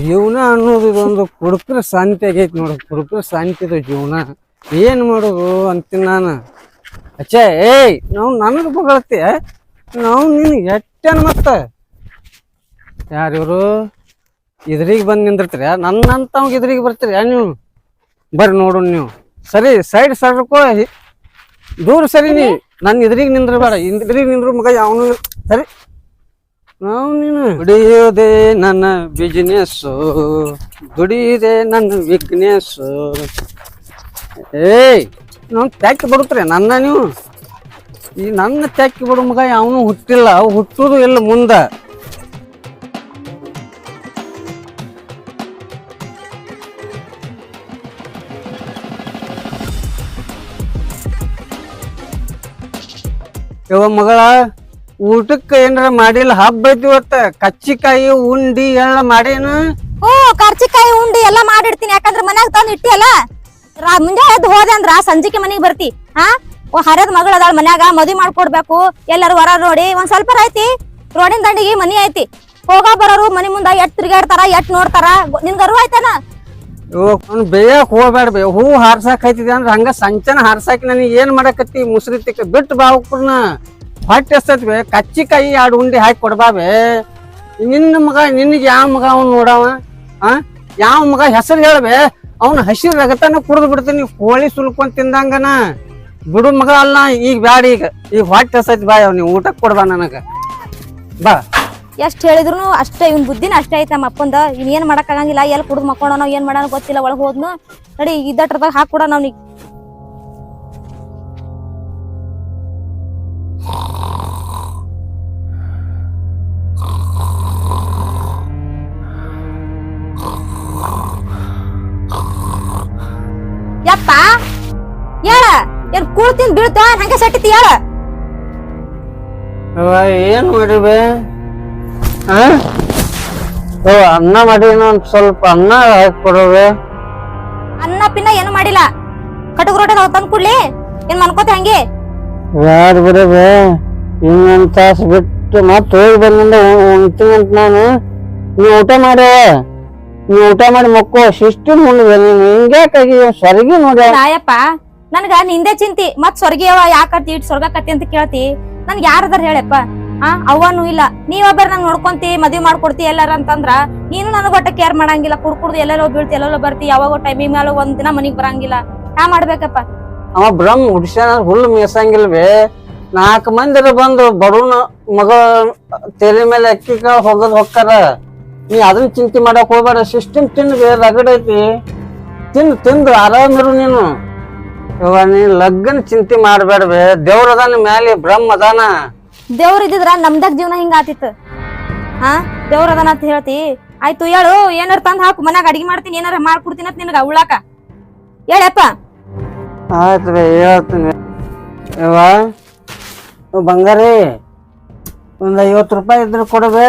ಜೀವನ ಅನ್ನೋದು ಇದೊಂದು ಕುಡುಕ್ರ ಶಾಂತಿ ಆಗೈತಿ ನೋಡು. ಕುಡುಕ್ರ ಶಾಂತಿದು ಜೀವನ ಏನ್ ಮಾಡೋದು ಅಂತೀನಿ ನಾನು. ಅಚ್ಚೆ ಏಯ್ ನಾವು ನನಗೆ ಬಗಳತ್ತಿ ನಾವು ನಿನ್ ಎಟ್ಟೇನು ಮತ್ತ ಯಾರಿವರು ಇದ್ರಿಗೆ ಬಂದು ನಿಂದಿರ್ತೀರ? ನನ್ನಂತವ್ಗೆ ಇದ್ರಿಗೆ ಬರ್ತೀರ ನೀವು? ಬರ್ರಿ ನೋಡು ನೀವು ಸರಿ ಸೈಡ್ ಸರ್ಕೋ ದೂರ ಸರಿ. ನೀ ನನ್ನ ಇದ್ರಿಗೆ ನಿಂದ್ರಬೇಡ. ಇದ್ರಿಗೆ ನಿಂದ್ರು ಮಗ ಅವನು ಸರಿ. ನಾವು ನೀನು ದುಡಿಯೋದೆ ನನ್ನ ಬಿಜಿನೆಸ್ಸು, ದುಡಿಯೋದೆ ನನ್ನ ವಿಗ್ನೆಸ್ಸು. ಏಯ್ ನಾವು ತ್ಯಾಕಿ ಬಿಡುತ್ತಾರೆ ನನ್ನ ನೀವು. ಈ ನನ್ನ ತ್ಯಾಕಿ ಬಿಡು ಮಗ ಅವನು ಹುಟ್ಟಿಲ್ಲ, ಅವು ಹುಟ್ಟುದು ಇಲ್ಲ ಮುಂದೆ. ಯವ್ವ ಮಗಳ ಊಟಕ್ಕೆ ಏನಾರ ಮಾಡಿಲ್ಲ? ಹಬ್ಬ ಐತಿ ಇವತ್ತ. ಕಚ್ಚಿಕಾಯಿ ಉಂಡಿ ಎಲ್ಲ ಮಾಡೇನು? ಕರ್ಚಿಕಾಯಿ ಉಂಡಿ ಎಲ್ಲಾ ಮಾಡಿಡ್ತೀನಿ. ಯಾಕಂದ್ರ ಮನ್ಯಾಗ ತಂದ್ ಇಟ್ಟಿ ಅಲ್ಲ. ಮುಂಜಾನೆ ಎದ್ದು ಹೋದೆ ಅಂದ್ರ ಸಂಜಿಕೆ ಮನಿಗ್ ಬರ್ತಿ. ಹರಿಯದ ಮಗಳ ಅದಾಳ ಮನ್ಯಾಗ, ಮದ್ವಿ ಮಾಡ್ಕೊಡ್ಬೇಕು. ಎಲ್ಲಾರು ಹೊರ ನೋಡಿ ಒಂದ್ ಸ್ವಲ್ಪ ಐತಿ. ರೋಡಿನ ದಂಡಿಗೆ ಮನಿ ಐತಿ. ಹೋಗ ಬರೋರು ಮನಿ ಮುಂದ ಎಟ್ ತಿರ್ಗಾಡ್ತಾರ, ಎಟ್ ನೋಡ್ತಾರ. ನಿನ್ಗ ಅರಿವು ಆಯ್ತಾನ? ಬೇಯಕ್ ಹೋಗ್ಬೇಡ ಬೇ. ಹೂ ಹಾರ್ಸಾಕ್ ಐತಿದೆ ಅಂದ್ರ ಹಂಗ ಸಂಚನ ಹಾರ್ಸಾಕಿ ನನಗೆ ಏನ್ ಮಾಡಕತ್ತಿ? ಮುಸ್ರಿ ತಿಕ್ಕ ಬಿಟ್ಟು ಬಾವುಕ್ರನ ಹೊಟ್ಟೆ ಎಸ್ತೈತಿ ಬೇ. ಕಚ್ಚಿಕಾಯಿ 2 ಉಂಡಿ ಹಾಕಿ ಕೊಡ್ಬಾಬೆ. ನಿನ್ನ ಮಗ ನಿನಗೆ ಯಾವ ಮಗ ಅವ್ನು ನೋಡವ? ಯಾವ ಮಗ ಹೆಸರು ಹೇಳ್ಬೆ. ಅವ್ನ ಹಸಿರು ರಗತನ ಕುಡ್ದು ಬಿಡ್ತೀನಿ. ಕೋಳಿ ಸುಲ್ಕೊಂಡ್ ತಿಂದಂಗನ ಬಿಡು ಮಗ ಅಲ್ಲ. ಈಗ ಬ್ಯಾಡ, ಈಗ ಹೊಟ್ಟೆ ಎಸ್ತೈತಿ ಬಾ. ನೀವು ಊಟಕ್ಕೆ ಕೊಡ್ಬಾ ನನಗ ಬಾ. ಎಷ್ಟ್ ಹೇಳಿದ್ರು ಅಷ್ಟೇ. ಇವ್ನ ಬುದ್ಧಿನ ಅಷ್ಟೇ ಐತೆ ನಮ್ಮ ಅಪ್ಪಂದ. ಇನ್ ಏನ್ ಮಾಡಕ್ ಆಗಂಗಿಲ್ಲ. ಎಲ್ಲಿ ಕುಡ್ದು ಮಕ್ಕೋಣ ಏನ್ ಮಾಡೋಣ ಗೊತ್ತಿಲ್ಲ. ಒಳಗ್ ಹೋದ್ನು ನಡಿ ಇದ್ದಟ್ರದಾಗ ಹಾಕೊಡ ನಾವ್ನಿಗೆ. ಯಪ್ಪ ಹೇಳ, ಏನ್ ಕೂಳ್ತೀನಿ ಬೀಳ್ತ ಹಂಗೆ ಸಟ್ಟಿತಿ ಹೇಳ. ಏನ್ ಮಾಡಿಬೆ? ಅನ್ನ ಮಾಡಿನ ಒಂದ್ ಸ್ವಲ್ಪ ಅನ್ನ ಹಾಕಿ ಕೊಡವೆ. ಅನ್ನ ಪಿನ್ನ ಏನು ಮಾಡಿಲ್ಲ. ಕಟಕ್ ರೋಟಿ ತಂದ್ ಕೊಡ್ಲಿ ಏನ್ ಮನ್ಕೋತಿ ಹಂಗೆ? ಯಾರು ಬಿಡಬೆ. ಇನ್ನೊಂದ್ ತಾಸು ಬಿಟ್ಟು ಮತ್ ಹೋಗಿ ಬಂದಿಂದ ಉಣ್ತೀನಿ ಅಂತ ನಾನು. ನೀವ್ ಊಟ ಮಾಡ್ಯ, ನೀವ್ ಊಟ ಮಾಡಿ ಮಕ್ಕೋ. ಶಿಸ್ತು ನೋಡಿದೆ ನೀನು. ಹಿಂಗ್ಯಾಕಾಗಿ ಸ್ವರ್ಗಿ ನೋಡ್ಯ? ನಾಯಪ್ಪ ನನ್ಗ ನಿಂದೆ ಚಿಂತಿ. ಮತ್ ಸ್ವರ್ಗಿ ಅವ ಯಾಕತ್ತಿ ಇಟ್ ಸ್ವರ್ಗಕತ್ತಿ ಅಂತ ಕೇಳ್ತಿ. ನನ್ಗೆ ಯಾರದಾರ ಹೇಳಪ್ಪ? ಅವನು ಇಲ್ಲ. ನೀವೊಬ್ಬರ ನಂಗ್ ನೋಡ್ಕೊಂತಿ, ಮದ್ವಿ ಮಾಡ್ಕೊಡ್ತಿ ಎಲ್ಲಾರ ಅಂತಂದ್ರ ನೀನು ನನಗ ಒಟ್ಟ ಕೇರ್ ಮಾಡಂಗಿಲ್ಲ. ಕುಡ್ದು ಎಲ್ಲೆಲ್ಲೋ ಬೀಳ್ತಿ, ಎಲ್ಲೆಲ್ಲೋ ಬರ್ತಿ. ಯಾವಾಗ ಟೈಮಿಂಗ್ ಮೇಲೆ ಒಂದ್ ದಿನ ಮನಿಗ್ ಬರಂಗಿಲ್ಲ. ಯಾ ಮಾಡ್ಬೇಕಪ್ಪ? ಅವ ಬ್ರಹ್ಮ ಹುಡ್ಸ್ಯಾನ, ಹುಲ್ಲು ಮೇಸಂಗಿಲ್ವೇ. 4 ಮಂದಿ ಬಂದು ಬಡವನ ಮಗ ತೆರೆ ಮೇಲೆ ಅಕ್ಕಿ ಕಾಳು ಹೋಗದ್ ಹೊಕ್ಕಾರ. ನೀ ಅದನ್ನ ಚಿಂತೆ ಮಾಡಕ್ ಹೋಗ್ಬೇಡ. ಸಿಸ್ಟಮ್ ತಿಂದು ರಗಡೈತಿ. ತಿಂದು ಆರಾಮಿರು ನೀನು. ಇವ ನೀ ಲಗ್ನ ಚಿಂತೆ ಮಾಡ್ಬೇಡ್ಬೆ. ದೇವ್ರ ಅದಾನ ಮ್ಯಾಲೆ, ಬ್ರಹ್ಮ ಅದಾನ. ದೇವ್ರ ಇದ್ದಿದ್ರ ನಮ್ದಾಗ ಜೀವನ ಹಿಂಗ ಆತಿತ್ತು. ದೇವ್ರ ಅದಾನ ಅಂತ ಹೇಳ್ತಿ. ಆಯ್ತು ಹೇಳು, ಏನಾರ ತಂದ್ ಹಾಕು. ಮನ್ಯಾಗ ಅಡಿಗೆ ಮಾಡ್ತೀನಿ, ಏನಾರ ಮಾಡ್ಕೊಡ್ತೀನಿ ಅಂತ ನಿನಗ ಉಳ್ಳಾಕ ಹೇಳಪ್ಪ. ಆಯ್ತು ಬೇ, ಹೇಳ್ತೀನಿ. ಇವ ಬಂಗಾರಿ ಒಂದ್ 50 ರೂಪಾಯಿ ಇದ್ರೆ ಕೊಡಬೆ.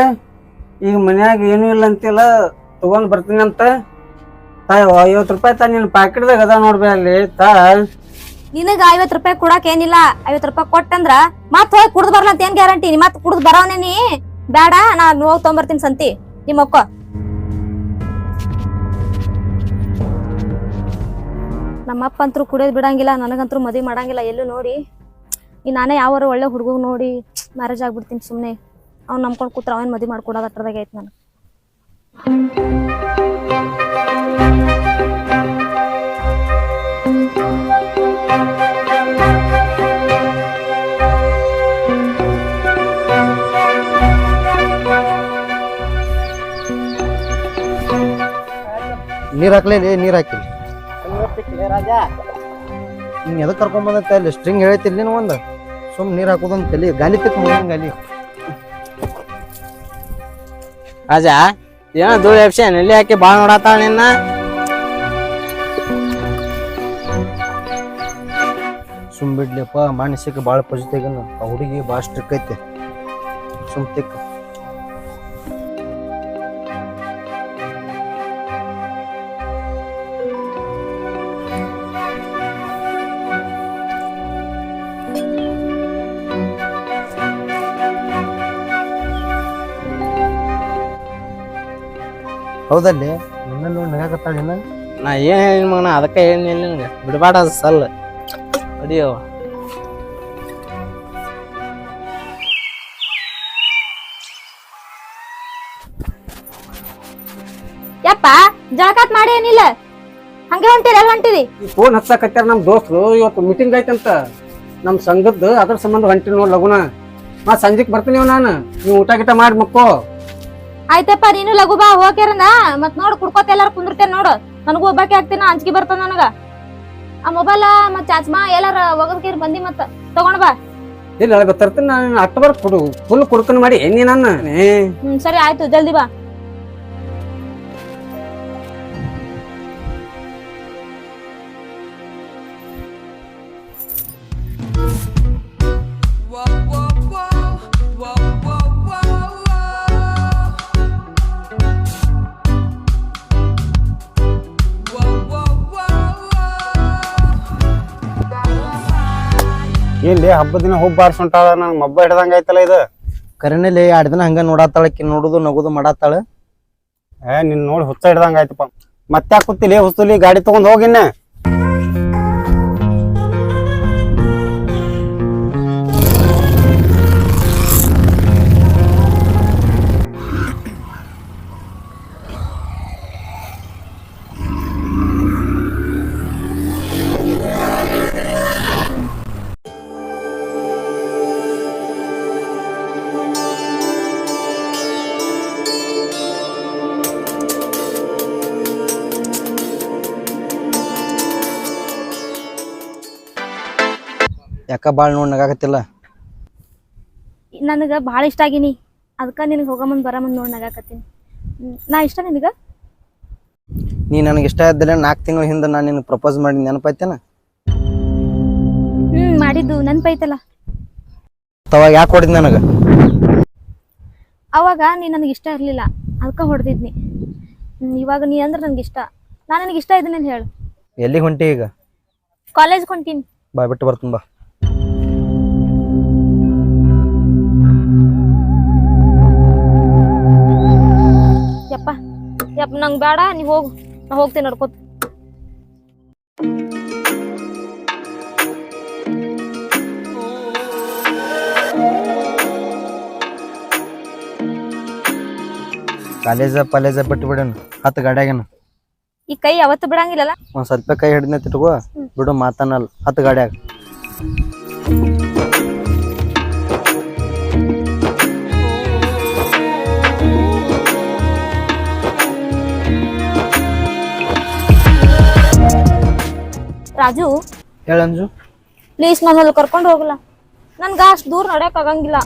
ಈಗ ಮನ್ಯಾಗ ಏನೂ ಇಲ್ಲ ಅಂತಿಲ್ಲ, ತಗೊಂಡ್ ಬರ್ತೀನಿ ಅಂತ. 50 ರೂಪಾಯಿ ತಾ ನಿನ್ ಪಾಕೆಟ್ದಾಗ ಅದ ನೋಡ್ಬೆ ಅಲ್ಲಿ ತಾ. ನಿನಗ 50 ರೂಪಾಯಿ ಕೊಡಾಕ ಏನಿಲ್ಲ. 50 ರೂಪಾಯಿ ಕೊಟ್ಟಂದ್ರ ಮತ್ ಹೋಗಿ ಕುಡ್ದು ಬರ್ಲ ಅಂತ ಏನ್ ಗ್ಯಾರಂಟಿ? ನೀ ಮತ್ ಕುಡ್ದು ಬರವನೇ ನೀ. ಬೇಡ, ನಾನ್ ಹೋಗಿ ತೊಗೊಂಬರ್ತೀನಿ ಸಂತಿ. ನಿಮ್ಮಕ್ಕ ನಮ್ಮಪ್ಪ ಅಂತೂ ಕುಡಿಯೋದ್ ಬಿಡಂಗಿಲ್ಲ. ನನಗಂತೂ ಮದ್ವಿ ಮಾಡಂಗಿಲ್ಲ ಎಲ್ಲೂ ನೋಡಿ. ಈ ನಾನೇ ಯಾವಾರ ಒಳ್ಳೆ ಹುಡುಗ ನೋಡಿ ಮ್ಯಾರೇಜ್ ಆಗ್ಬಿಡ್ತೀನಿ ಸುಮ್ನೆ. ಅವ್ನು ನಂಬ್ಕೊಂಡ್ ಕೂತ್ರ ಅವನ್ ಮದ್ವಿ ಮಾಡ್ಕೊಡೋದು ಅಟ್ರದಾಗ ಐತಿ ನನಗೆ. ನೀರ್ ಹಾಕ್ಲೇ, ನೀರ್ ಹಾಕಿಲ್ಲ. ರಾಜ ನೀನ್ ಎದಕ್ ಕರ್ಕೊಂಡ್ ಬಂದತ್ತ ಅಲ್ಲಿ ಸ್ಟ್ರಿಂಗ್ ಹೇಳ್ತಿರ್ ನೀನು. ಒಂದ್ ಸುಮ್ ನೀರ್ ಹಾಕೋದೊಂದ್ ಕಲಿ. ಗಾಲಿ ತಿಕ್ ಗಾಲಿ. ರಾಜ ಏನೋ ಧೂಳು ಎಪ್ಸಿ ನೆಲ್ಲಿ ಹಾಕಿ ಬಾಳ್ ನೋಡತ್ತಾಳ ನಿನ್ನ. ಸುಮ್ ಬಿಡ್ಲಿಪ್ಪ. ಮಾನಸಿಕ ಬಾಳ ಪಜಿತಿಗ ಆ ಹುಡುಗಿ ಬಾಳ ಸ್ಟ್ರಿಕ್ ಐತೆ. ಸುಮ್ ತಿಕ್. ಹೌದಲ್ಲಿ ನನ್ನ ನೋಡಿ ನಗಾಕತ್ತಾಳಿನ. ನಾ ಏನ್ ಹೇಳಿ ಮಗನ ಅದಕ್ಕೆ ಏನಿಲ್ಲ ನಿನಗೆ ಬಿಡಬಾಡ ಅದು ಸಲ್ಲ ಅಡಿಯೋ. ಯಪ್ಪ ಜಳಕಾತ್ ಮಾಡಿ ಏನಿಲ್ಲ ಹಂಗೆ ಹೊಂಟಿರಿ ಎಲ್ಲಿ ಹೊಂಟಿರಿ? ಈ ಫೋನ್ ಹಚ್ಚಾಕತ್ಯಾರ ನಮ್ ದೋಸ್ತರು ಇವತ್ತು ಮೀಟಿಂಗ್ ಐತಂತ ನಮ್ ಸಂಘದ್ದು, ಅದ್ರ ಸಂಬಂಧ ಹೊಂಟಿನಿ ನೋಡ್ ಲಗುನ. ನಾ ಸಂಜೆಕ್ ಬರ್ತೀನಿ ನಾನು, ನೀವು ಊಟ ಗಿಟ ಮಾಡಿ ಮಕ್ಕೋ. ಆಯ್ತಪ್ಪ ನೀನು ಲಘು ಬಾ ಹೋಗ್ಯಾರನ ಮತ್ ನೋಡ್ ಕುಡ್ಕೋತ ಎಲ್ಲಾರು ಕುಂದಿರ್ತೇನೆ ನೋಡು. ನನಗೂ ಒಬ್ಬಾಕಿ ಆಗ್ತೀನ ಅಂಜಿಕೆ ಬರ್ತದ ನನಗ. ಆ ಮೊಬೈಲ್ ಮತ್ ಚಾಚ್ಮಾ ಎಲ್ಲಾರ ಒಗದ್ಕೇರಿ ಬಂದಿ ಮತ್ತ ತಗೊಂಡ್ ಬಾ. ಇಲ್ಲ ತರ್ತೀನಿ ನಾನು. ಅಕ್ಟೋಬರ್ ಕೊಡು ಫುಲ್ ಕುಡ್ಕನ್ ಮಾಡಿ ಎಣ್ಣಿ ನಾನು. ಸರಿ ಆಯ್ತು ಜಲ್ದಿ ಬಾ. ಇಲ್ಲಿ ಹಬ್ಬದ ದಿನ ಹುಬ್ಬ ಬಾರ್ಸೊಂಟಾಳ, ನಂಗೆ ಮಬ್ಬ ಹಿಡ್ದಂಗ ಐತಲ್ಲ ಇದು. ಕರೆನಲ್ಲಿ 2 ದಿನ ಹಂಗ ನೋಡಾತಾಳಕಿ, ನೋಡುದು ನಗುದು ಮಾಡಾತಾಳ. ನಿನ್ ನೋಡಿ ಹುಚ್ಚ ಹಿಡ್ದಂಗ ಆಯ್ತಪ್ಪ. ಮತ್ತೆ ಕೂತಿಲಿ ಹುಸ್ತಲಿ ಗಾಡಿ ತಗೊಂಡ್ ಹೋಗಿನ್ನ. ಯಾಕ ಬಾಳ್ ನೋಡ್ ನಗಾಕತ್ತಿಲ್ಲ? ನನಗ ಭಾಳ ಇಷ್ಟ ಆಗಿನಿ, ಅದಕ್ಕ ನಿನಗೆ ಹೋಗ ಮುಂದ್ ಬರ ಮುಂದ್ ನೋಡ್ ನಗಾಕತ್ತೀನಿ. ನಾ ಇಷ್ಟ ನಿನಗ? ನೀ ನನಗೆ ಇಷ್ಟ ಇದ್ದರೆ 4 ತಿಂಗಳ ಹಿಂದೆ ನಾನು ನಿನಗೆ ಪ್ರಪೋಸ್ ಮಾಡಿ ನೆನಪೈತೇನ? ಮಾಡಿದ್ದು ನೆನಪೈತಲ್ಲ. ಅವಾಗ ಯಾಕೆ ಹೊಡಿದ್ ನನಗ? ಅವಾಗ ನೀ ನನಗೆ ಇಷ್ಟ ಇರ್ಲಿಲ್ಲ, ಅದಕ್ಕ ಹೊಡೆದಿದ್ನಿ. ಇವಾಗ ನೀ ಅಂದ್ರೆ ನನ್ಗೆ ಇಷ್ಟ. ನಾನು ನನಗೆ ಇಷ್ಟ ಇದ್ದೀನಿ ಅಂತ ಹೇಳು. ಎಲ್ಲಿಗೆ ಹೊಂಟಿ ಈಗ? ಕಾಲೇಜ್ ಹೊಂಟೀನಿ. ಬಾ ಬಿಟ್ಟು ಬರ್ತೀನಿ ಬಾ. ಯಪ್ಪ ನಂಗೆ ಬೇಡ, ನೀ ಹೋಗು, ನಾ ಹೋಗ್ತೀನಿ ನಡ್ಕೋತ. ಕಾಲೇಜ ಬಿಟ್ಟು ಬಿಡೋಣ, 10 ಗಾಡಿಯಾಗನ. ಈ ಕೈ ಯಾವತ್ತು ಬಿಡಂಗಿಲ್ಲಲ್ಲ. ಒಂದ್ ಸ್ವಲ್ಪ ಕೈ ಹಿಡಿದ ತಿಟ್ಕೋ, ಬಿಡು ಮಾತನಲ್ಲ. 10 ಗಾಡಿಯಾಗ ರಾಜು ಹೇಳಂಜು, ಪ್ಲೀಸ್ ನನ್ನಲ್ಲಿ ಕರ್ಕೊಂಡು ಹೋಗಲ್ಲ. ನನ್ಗ ಅಷ್ಟು ದೂರ ನಡ್ಯಕ್ ಆಗಂಗಿಲ್ಲ.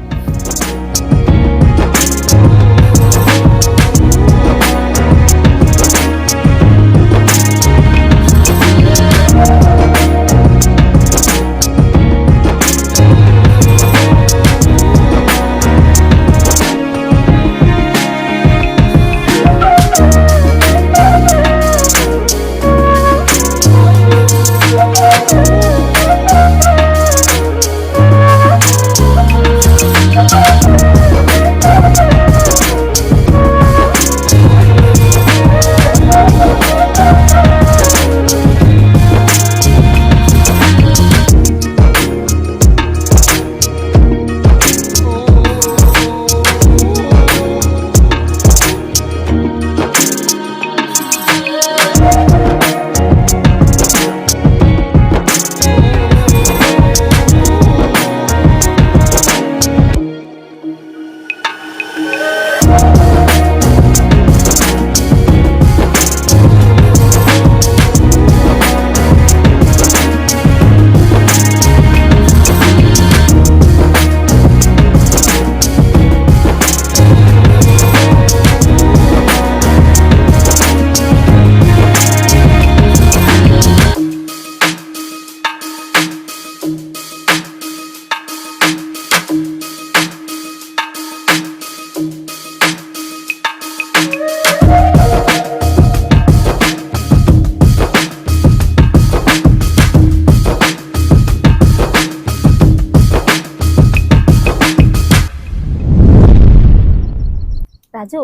ರಾಜು,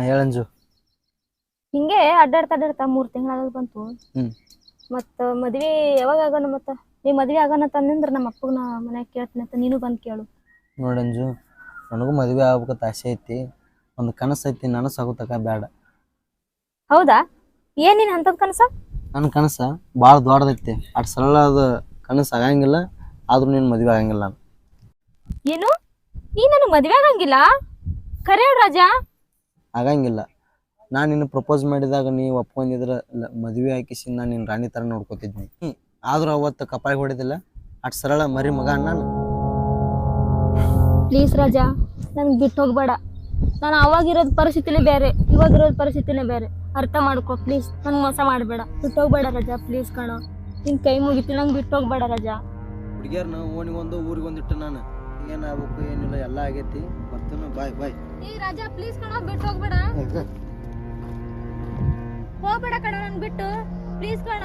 ಹೇಳಂಜು. ಹಿಂಗೆ ಅಡ್ಡಾಡ್ತಾ 3 ತಿಂಗಳಾಗ ಬಂತು. ಹ್ಮ್. ಮತ್ತ ಮದ್ವಿ ಯಾವಾಗ ಆಗೋಣ? ಮತ್ತ ನೀ ಮದ್ವಿ ಆಗೋಣ ತಂದ್ರ ನಮ್ಮ ಅಪ್ಪಗ ನಾ ಮನ್ಯಾಗ ಕೇಳ್ತೀನಿ ಅಂತ ನೀನು ಬಂದ್ ಕೇಳು. ನೋಡಂಜು, ನನಗೂ ಮದುವೆ ಆಗ್ಬೇಕಂತ ಆಸೆ ಐತಿ, ಒಂದು ಕನಸು ಐತಿ, ನನಸಾಗುತ್ತಕ ಬೇಡ. ಹೌದಾ? ಏನ್ ನೀನ್ ಅಂತದ್ ಕನಸ? ನನ್ನ ಕನಸ ಭಾಳ ದೊಡ್ಡದೈತಿ. ಅಟ್ ಸರಳದ ಕನಸು ಆಗಂಗಿಲ್ಲ, ಆದ್ರೂ ನೀನು ಮದುವೆ ಆಗಂಗಿಲ್ಲ. ಏನು? ನೀ ನನಗ್ ಮದ್ವೆ ಆಗಂಗಿಲ್ಲ? ಕರೆ ಹೇಳ್ ರಾಜ. ಆಗಂಗಿಲ್ಲ. ನಾನು ನಿನ್ನ ಪ್ರಪೋಸ್ ಮಾಡಿದಾಗ ನೀವು ಒಪ್ಕೊಂಡಿದ್ರೆ ಮದುವೆ ಹಾಕಿಸಿ ನಾನು ನಿನ್ನ ರಾಣಿ ಥರ ನೋಡ್ಕೊತಿದ್ನಿ. ಆದ್ರೂ ಅವತ್ತು ಕಪಾಳಿಗೆ ಹೊಡೆದಿಲ್ಲ. ಅಟ್ ಸರಳ ಮರಿ ಮಗ ನಾನು. ಪ್ಲೀಸ್ ರಾಜ, ನನ್ಗೆ ಬಿಟ್ಟು ಹೋಗ್ಬೇಡ. ನಾನು ಅವಾಗಿರೋದ್ ಪರಿಸ್ಥಿತಿನೇ ಬೇರೆ, ಇವಾಗಿರೋದ್ ಪರಿಸ್ಥಿತಿನೇ ಬೇರೆ. ಅರ್ಥ ಮಾಡ್ಕೊ ಪ್ಲೀಸ್. ನನ್ಗೆ ಮೋಸ ಮಾಡಬೇಡ, ಬಿಟ್ಟು ಹೋಗ್ಬೇಡ ರಾಜ. ಪ್ಲೀಸ್ ಕಣೋ, ನಿನ್ ಕೈ ಮುಗಿತು, ನಂಗೆ ಬಿಟ್ಟು ಹೋಗ್ಬೇಡ ರಾಜ. ಹುಡುಗಿಯರ್ನ ಓಣಿಗೊಂದು ಊರಿಗೊಂದಿಟ್ಟು ನಾನು ಏನಾಗಬೇಕು ಏನಿಲ್ಲ ಎಲ್ಲ ಆಗೈತಿ. ಬರ್ತೀನಿ. ಬಾಯ್ ಬಾಯ್. ಏ ರಾಜ ಪ್ಲೀಸ್ ಕಣೋ, ಬಿಟ್ಟು ಹೋಗ್ಬೇಡ. ಹೋಗ್ಬೇಡ ಕಣ ನನ್ ಬಿಟ್ಟು. ಪ್ಲೀಸ್ ಕಣ,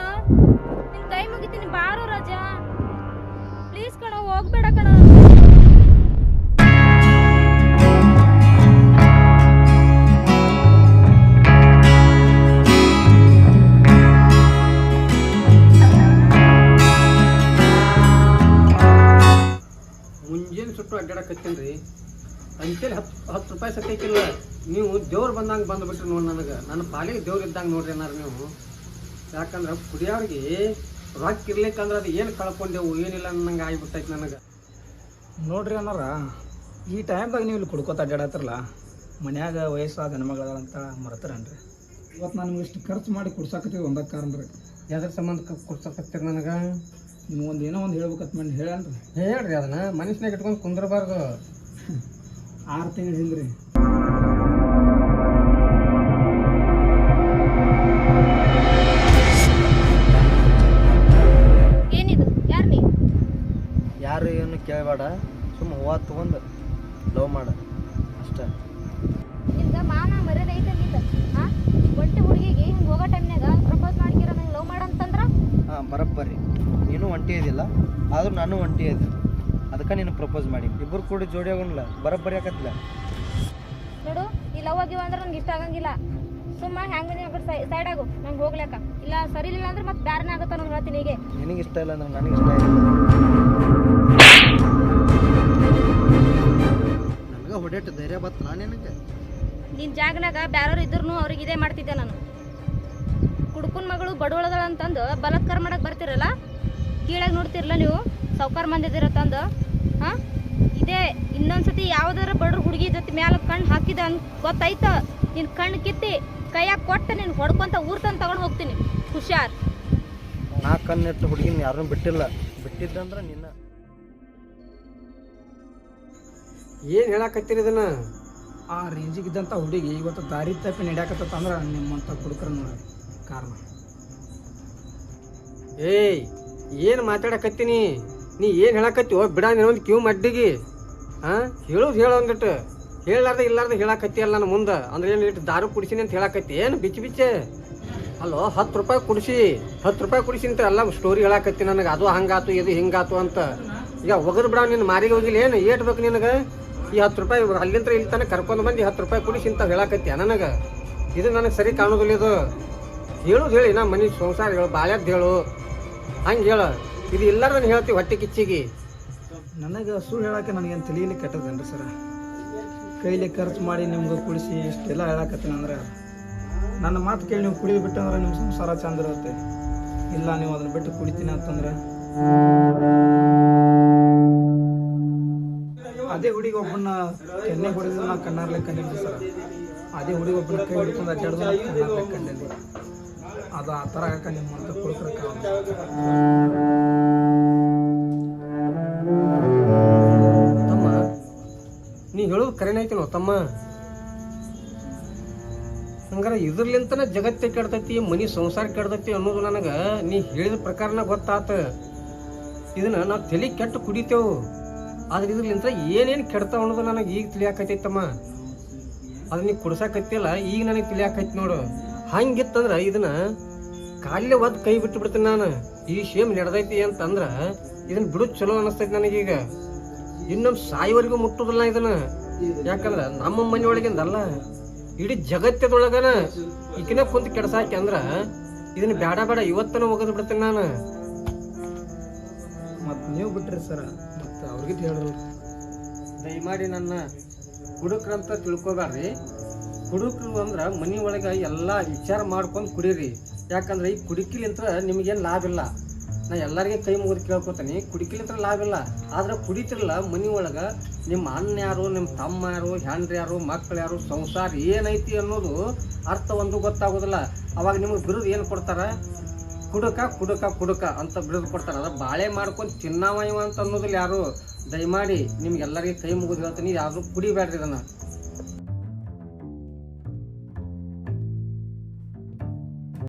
ನಿನ್ ಕೈ ಮುಗಿತೀನಿ, ಬಾರೋ ರಾಜ. ಪ್ಲೀಸ್ ಕಣ, ಹೋಗ್ಬೇಡ ಕಣ. ಮುಂಜಾನೆ ಸುಟ್ಟು ಅಡ್ಡಾಡಕತ್ತೀನಿ. ಅಂಚೆಲಿ 10 ರೂಪಾಯಿ ಸತ್ತೈಕಿಲ್ಲ. ನೀವು ದೇವ್ರು ಬಂದಂಗೆ ಬಂದುಬಿಟ್ರಿ ನೋಡಿ. ನನಗೆ ನನ್ನ ಪಾಲಿಗೆ ದೇವ್ರು ಇದ್ದಂಗೆ ನೋಡ್ರಿ ಅನ್ನಾರ ನೀವು. ಯಾಕಂದ್ರೆ ಕುಡಿಯೋರಿಗೆ ರೊಕ್ಕ ಇರ್ಲಿಕ್ಕಂದ್ರೆ ಅದು ಏನು ಕಳ್ಕೊಂಡೆವು ಏನಿಲ್ಲ ಅನ್ನಂಗೆ ಆಗಿಬಿಟ್ಟೈತಿ ನನಗೆ. ನೋಡ್ರಿ ಅನ್ನಾರ, ಈ ಟೈಮ್ದಾಗ ನೀವು ಇಲ್ಲಿ ಕುಡ್ಕೋತ ಅಡ್ಡಾಡತ್ತಿರಲ್ಲ, ಮನ್ಯಾಗ ವಯಸ್ಸಾದ ಹೆಣ್ಮಗಳದ ಅಂತ ಮರ್ತಾರನ್ರಿ. ಇವತ್ತು ನಾನು ಇಷ್ಟು ಖರ್ಚು ಮಾಡಿ ಕುಡ್ಸಾಕತ್ತೀವಿ ಒಂದ ಕಾರಣ ರೀ. ಯಾವ್ದ್ರ ಸಂಬಂಧ ಕೊಡ್ಸಕತ್ತೀರಿ ನನಗೆ? ನಿಮ್ಗೆ ಏನೋ ಒಂದು ಹೇಳ್ಬೇಕತ್ ಮಾಡಿ ಹೇಳನ್ರಿ. ಹೇಳ್ರಿ, ಅದನ್ನ ಮನುಷ್ಯನಾಗ ಇಟ್ಕೊಂಡು ಕುಂದ್ರಬಾರ್ದು. 6 ತಿಂಗಳು ಹಿಂದ್ರಿ ಏನಿದು? ಯಾರು ನೀ? ಯಾರು ಏನು ಕೇಳಬೇಡ, ಸುಮ್ಮನೆ ಹೂವು ತೊಗೊಂಡು ಲವ್ ಮಾಡ ಅಷ್ಟೇ. ನಿಮ್ಗೆ ಮಾನ ಮರ್ಯಾದೆ ಐತಲ್ಲಿದ್ದ? ಹಾಂ, ಒಂಟಿ ಹುಡುಗಿಗೆ ಹಿಂಗೆ ಹೋಗೋ ಟೈಮ್ನಾಗ ಪ್ರಪೋಸ್ ಮಾಡ್ಕಿರ ನಂಗೆ ಲವ್ ಮಾಡಂತಂದ್ರ? ಹಾಂ, ಬರೋಬ್ಬರಿ. ನೀನು ಒಂಟಿ ಇದಿಲ್ಲ, ಆದ್ರೂ ನಾನು ಒಂಟಿ ಇದ್ದೆ. ಅದಕ್ಕೆ ನೀನು ಪ್ರಪೋಸ್ ಮಾಡಿ ಇಬ್ಬರು ಕೂಡ ಜೋಡಿ ಆಗೋಣಲ್ಲ. ಬರೋಬ್ಬರಿ ಆಗತ್ತಿಲ್ಲ. ನೋಡು, ಈ ಲವ್ ಆಗಿವ ಅಂದ್ರೆ ನಂಗೆ ಇಷ್ಟ ಆಗಂಗಿಲ್ಲ. ಸುಮ್ಮ ಹೆಂಗ ಆ ಕಡೆ ಸೈಡ್ ಆಗು, ನಂಗೆ ಹೋಗ್ಲೇಕ. ಇಲ್ಲ ಸರಿ ಇಲ್ಲ ಅಂದ್ರೆ ಮತ್ತೆ ಬ್ಯಾರನೇ ಆಗುತ್ತ ನಂಗೆ ಹೇಳ್ತೀನಿ. ಹೀಗೆ ನಿನಗೆ ಇಷ್ಟ ಇಲ್ಲ ಅಂದ್ರೆ ನನಗೆ ಇಷ್ಟ ಇಲ್ಲ. ನನಗೆ ಹೊಡೆಯಟ್ಟು ಧೈರ್ಯ ಬತ್ತಲ್ಲ ನಿನಗೆ. ನಿನ್ನ ಜಾಗನಾಗ ಬ್ಯಾರೋರು ಇದ್ರು ಅವ್ರಿಗೆ ಇದೇ ಮಾಡ್ತಿದ್ದೆ ನಾನು. ಕುಡ್ಕುನ್ ಮಗಳು ಬಡವಳದಳ ಅಂತಂದು ಬಲಾತ್ಕಾರ ಮಾಡಕ್ಕೆ ಬರ್ತಿರಲ್ಲ, ಕೀಳಾಗಿ ನೋಡ್ತಿರಲ್ಲ ನೀವು. ಸಾವ್ಕಾರ ಮಂದಿದಿರ ತಂದು ಹಾಂ, ಇದೇ ಇನ್ನೊಂದ್ಸತಿ ಯಾವ್ದಾರ ಬಡ್ರ ಹುಡುಗಿ ಜೊತೆ ಮ್ಯಾಲ ಕಣ್ಣು ಹಾಕಿದ ಅಂತ ಗೊತ್ತಾಯ್ತ, ನಿನ್ನ ಕಣ್ಣು ಕಿತ್ತಿ ಕೈಯಾಗ ಕೊಟ್ಟು ನೀನು ಹೊಡ್ಕೊಂತ ಊರ್ ತಂದು ತಗೊಂಡು ಹೋಗ್ತೀನಿ. ಹುಷಾರ್. ನಾ ಕಣ್ಣಿಟ್ಟು ಹುಡುಗಿನ ಯಾರನ್ನೂ ಬಿಟ್ಟಿಲ್ಲ. ಬಿಟ್ಟಿದ್ದಂದ್ರೆ ನಿನ್ನ. ಏನು ಹೇಳಕತ್ತೀರಿ ಇದನ್ನ? ಆ ರೇಂಜಿಗಿದ್ದಂಥ ಹುಡುಗಿ ಇವತ್ತು ದಾರಿ ತಪ್ಪಿ ನಡೆಯಾಕತ್ತಂದ್ರೆ ನಿಮ್ಮಂಥ ಕುಡುಕರ ನೋಡ್ರಿ ಕಾರಣ. ಏಯ್, ಏನು ಮಾತಾಡಕತ್ತೀನಿ? ನೀ ಏನು ಹೇಳಕತ್ತೀವೋ ಬಿಡ. ನೀನೊಂದು ಕಿವು ಮಡ್ಡಿಗೆ ಹಾಂ, ಹೇಳೋದು ಒಂದಿಟ್ಟು. ಹೇಳಾರ್ದೆ ಇಲ್ಲಾರ್ದೆ ಹೇಳಕತ್ತಿ ಅಲ್ಲ ನನ್ನ ಮುಂದೆ. ಅಂದ್ರೆ ಏನು ಇಟ್ಟು ದಾರು ಕುಡಿಸಿನಿ ಅಂತ ಹೇಳಕತ್ತಿ ಏನು? ಬಿಚ್ಚೆ ಅಲ್ಲೋ, 10 ರೂಪಾಯಿ ಕುಡಿಸಿ 10 ರೂಪಾಯಿ ಕುಡಿಸಿ ಅಂತ ಎಲ್ಲ ಸ್ಟೋರಿ ಹೇಳಕತ್ತಿ ನನಗೆ. ಅದು ಹಂಗಾತು, ಇದು ಹಿಂಗಾತು ಅಂತ. ಈಗ ಒಗರು ಬಿಡ, ನಿನ್ನ ಮಾರಿಗೆ ಹೋಗಿಲ್ಲ ಏನು? ಏಟ್ ಬೇಕು ನಿನಗೆ? ಈ 10 ರೂಪಾಯಿ ಅಲ್ಲಿಂದ ಇಲ್ಲಿ ತನಕ ಕರ್ಕೊಂಡು ಬಂದು 10 ರೂಪಾಯಿ ಕುಡಿಸಿ ಅಂತ ಹೇಳಕತ್ತಿ ನನಗೆ. ಇದು ನನಗೆ ಸರಿ ಕಾಣೋದಿಲ್ಲ. ಇದು ಹೇಳೋದು ಹೇಳಿ ನಾ ಮನೆ ಸಂಸಾರ ಹೇಳು, ಬಾಳ್ಯದ್ದು ಹೇಳು, ಹಂಗೆ ಹೇಳು. ಇದು ಎಲ್ಲರೂ ನಾನು ಹೇಳ್ತೀವಿ ಹೊಟ್ಟೆ ಕಿಚ್ಚಿಗೆ. ನನಗೆ ಸುಳ್ಳು ಹೇಳಕ್ಕೆ ನನಗೇನು ತಿಳಿಯಲಿ ಕೆಟ್ಟದೇನ್ರಿ ಸರ. ಕೈಲಿ ಖರ್ಚು ಮಾಡಿ ನಿಮ್ಗೆ ಕುಡಿಸಿ ಇಷ್ಟೆಲ್ಲ ಹೇಳಕತ್ತೀನಂದ್ರೆ ನನ್ನ ಮಾತು ಕೇಳಿ ನೀವು ಕುಡಿದು ಬಿಟ್ಟಂದ್ರೆ ನಿಮ್ಮ ಸಂಸಾರ ಚಂದ ಇರುತ್ತೆ. ಇಲ್ಲ ನೀವು ಅದನ್ನ ಬಿಟ್ಟು ಕುಡಿತೀನಿ ಅಂತಂದ್ರೆ ಅದೇ ಹುಡುಗಿ ಒಬ್ಬನ ಕೆನ್ನೆ ಹೊಡೆದ್ರೆ ನಾ ಕಣ್ಣಾರ್ಲೆ ಕಂಡಿದ್ದೆ ಸರ್. ಅದೇ ಹುಡುಗಿ ಒಬ್ಬನ ಕೈ ಹಿಡ್ಕೊಂಡು ಅಡ್ಡಾಡ್ದು ಕಣ್ಣಾರ್ಲೆ ಕಂಡಿದ್ದೆ. ಅದು ಆ ಥರ ಹಾಕ ನಿಮ್ಮಂತ ಕುಡುಕ್ರ ತಮ್ಮ, ನೀ ಹೇಳೋದು ಕರೆನೇ ಐತಿ ನೋ ತಮ್ಮ. ಹಂಗಾರೆ ಇದ್ರಲಿಂತನ ಜಗತ್ತೇ ಕೆಡ್ತೈತಿ, ಮನಿ ಸಂಸಾರ ಕೆಡ್ತೈತಿ ಅನ್ನೋದು ನನಗೆ ನೀ ಹೇಳಿದ ಪ್ರಕಾರನ ಗೊತ್ತಾತ. ಇದನ್ನ ನಾವು ತಲೆ ಕೆಟ್ಟು ಕುಡಿತೇವು, ಆದ್ರೆ ಇದ್ರಲಿಂತ ಏನೇನು ಕೆಡ್ತಾವ ಅನ್ನೋದು ನನಗೆ ಈಗ ತಿಳಿಯಾಕತ್ತೈತಮ್ಮ. ಅದು ನೀ ಕುಡ್ಸಾಕತ್ತಿಲ್ಲ, ಈಗ ನನಗೆ ತಿಳಿಯಾಕೈತಿ ನೋಡು. ಹಂಗಿತ್ತಂದ್ರೆ ಇದನ್ನ ಕಾಲೇ ಒದ್ದು ಕೈ ಬಿಟ್ಟು ಬಿಡ್ತೀನಿ ನಾನು. ಈ ಶೇಮ್ ನಡೆದೈತಿ ಅಂತಂದ್ರೆ ಇದನ್ನ ಬಿಡೋದು ಚಲೋ ಅನಿಸ್ತೈತಿ ನನಗೀಗ. ಇನ್ನೊಂದು ಸಾಯಿವರೆಗೂ ಮುಟ್ಟೋದಿಲ್ಲ ಇದನ್ನ. ಯಾಕಂದ್ರೆ ನಮ್ಮ ಮನೆಯೊಳಗಿಂದಲ್ಲ, ಇಡೀ ಜಗತ್ತದೊಳಗನ ಈಕಿನ ಕುಂತ ಕೆಡ್ಸಾಕಿ ಅಂದ್ರ ಇದನ್ನ ಬೇಡ ಬೇಡ ಇವತ್ತನ ಒಗದ್ ಬಿಡ್ತೇನೆ ನಾನು. ಮತ್ತು ನೀವು ಬಿಟ್ರಿ ಸರ, ಮತ್ತು ಅವ್ರಿಗೆ ಹೇಳ್ರಲ್ಲ. ದಯಮಾಡಿ ನನ್ನ ಕುಡುಕ್ರಂತ ತಿಳ್ಕೊಬ್ಯಾಡ್ರಿ. ಕುಡುಕ್ರು ಅಂದ್ರ ಮನಿ ಒಳಗ ಎಲ್ಲಾ ವಿಚಾರ ಮಾಡ್ಕೊಂಡು ಕುಡೀರಿ. ಯಾಕಂದ್ರೆ ಈ ಕುಡುಕಿಲಿಂತ್ರ ನಿಮ್ಗೇನ್ ಲಾಭ ಇಲ್ಲ. ನಾ ಎಲ್ಲರಿಗೆ ಕೈ ಮುಗಿದು ಕೇಳ್ಕೊತೀನಿ, ಕುಡುಕಿಲಿಂತ್ರ ಲಾಭ ಇಲ್ಲ. ಆದ್ರೆ ಕುಡಿತಿರಲ್ಲ ಮನಿ ಒಳಗ ನಿಮ್ಮ ಅಣ್ಣ ಯಾರು, ನಿಮ್ಮ ತಮ್ಮ ಯಾರು, ಹೆಂಡ್ರು ಯಾರು, ಮಕ್ಳು ಯಾರು, ಸಂಸಾರ ಏನೈತಿ ಅನ್ನೋದು ಅರ್ಥ ಒಂದು ಗೊತ್ತಾಗೋದಿಲ್ಲ. ಅವಾಗ ನಿಮ್ಗೆ ಬಿರುದು ಏನು ಕೊಡ್ತಾರ? ಕುಡುಕ ಕುಡುಕ ಕುಡುಕ ಅಂತ ಬಿರುದು ಕೊಡ್ತಾರ. ಅದ ಬಾಳೆ ಮಾಡ್ಕೊಂಡು ತಿನ್ನವ ಇವ ಅಂತ ಅನ್ನೋದಿಲ್ಲ ಯಾರು. ದಯಮಾಡಿ ನಿಮ್ಗೆಲ್ಲರಿಗೆ ಕೈ ಮುಗಿದು ಹೇಳ್ತೀನಿ, ಯಾರು ಕುಡಿಬೇಡ್ರಿ ಇದನ್ನ.